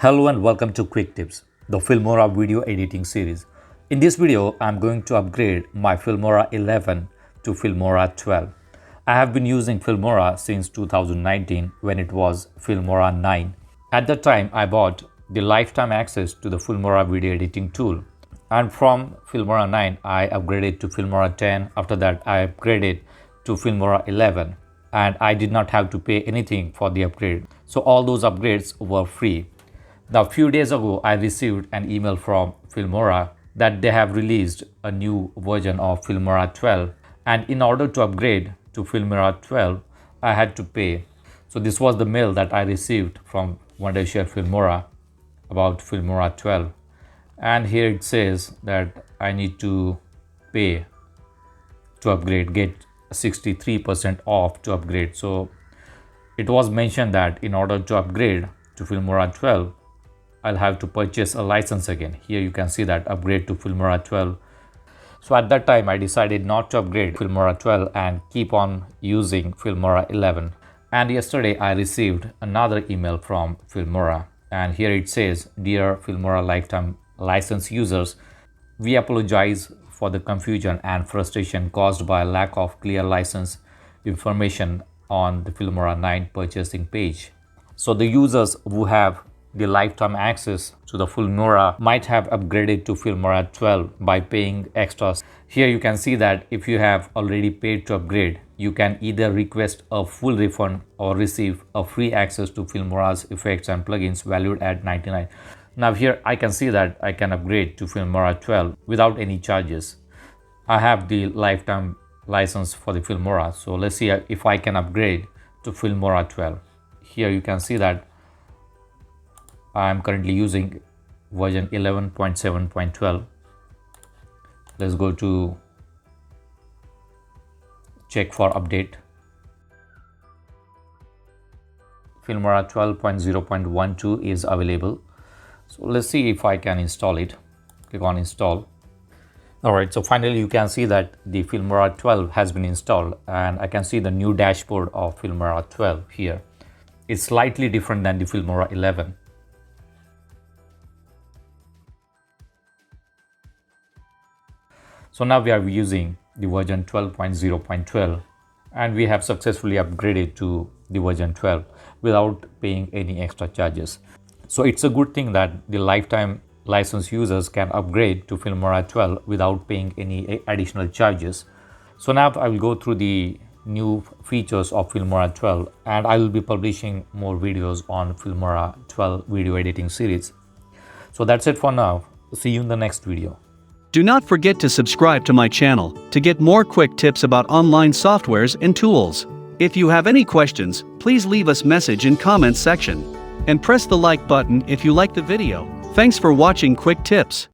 Hello and welcome to Quick Tips, the Filmora video editing series. In this video, I'm going to upgrade my Filmora 11 to Filmora 12. I have been using Filmora since 2019 when it was Filmora 9. At that time, I bought the lifetime access to the Filmora video editing tool. And from Filmora 9, I upgraded to Filmora 10. After that, I upgraded to Filmora 11. And I did not have to pay anything for the upgrade. So all those upgrades were free. Now, a few days ago, I received an email from Filmora that they have released a new version of Filmora 12. And in order to upgrade to Filmora 12, I had to pay. So this was the mail that I received from Wondershare Filmora about Filmora 12. And here it says that I need to pay to upgrade, get 63% off to upgrade. So it was mentioned that in order to upgrade to Filmora 12, I'll have to purchase a license again. Here you can see that upgrade to Filmora 12. So at that time, I decided not to upgrade Filmora 12 and keep on using Filmora 11. And yesterday, I received another email from Filmora. And here it says, "Dear Filmora lifetime license users, we apologize for the confusion and frustration caused by lack of clear license information on the Filmora 9 purchasing page." So the users who have the lifetime access to the Filmora might have upgraded to Filmora 12 by paying extras. Here you can see that if you have already paid to upgrade, you can either request a full refund or receive a free access to Filmora's effects and plugins valued at $99. Now here I can see that I can upgrade to Filmora 12 without any charges. I have the lifetime license for the Filmora. So let's see if I can upgrade to Filmora 12. Here you can see that I am currently using version 11.7.12. Let's go to check for update. Filmora 12.0.12 is available. So let's see if I can install it. Click on install. Alright, so finally you can see that the Filmora 12 has been installed and I can see the new dashboard of Filmora 12 here. It's slightly different than the Filmora 11. So now we are using the version 12.0.12 and we have successfully upgraded to the version 12 without paying any extra charges. So it's a good thing that the lifetime license users can upgrade to Filmora 12 without paying any additional charges. So now I will go through the new features of Filmora 12 and I will be publishing more videos on Filmora 12 video editing series. So that's it for now. See you in the next video. Do not forget to subscribe to my channel to get more quick tips about online softwares and tools. If you have any questions, please leave us message in comments section. And press the like button if you like the video. Thanks for watching Quick Tips.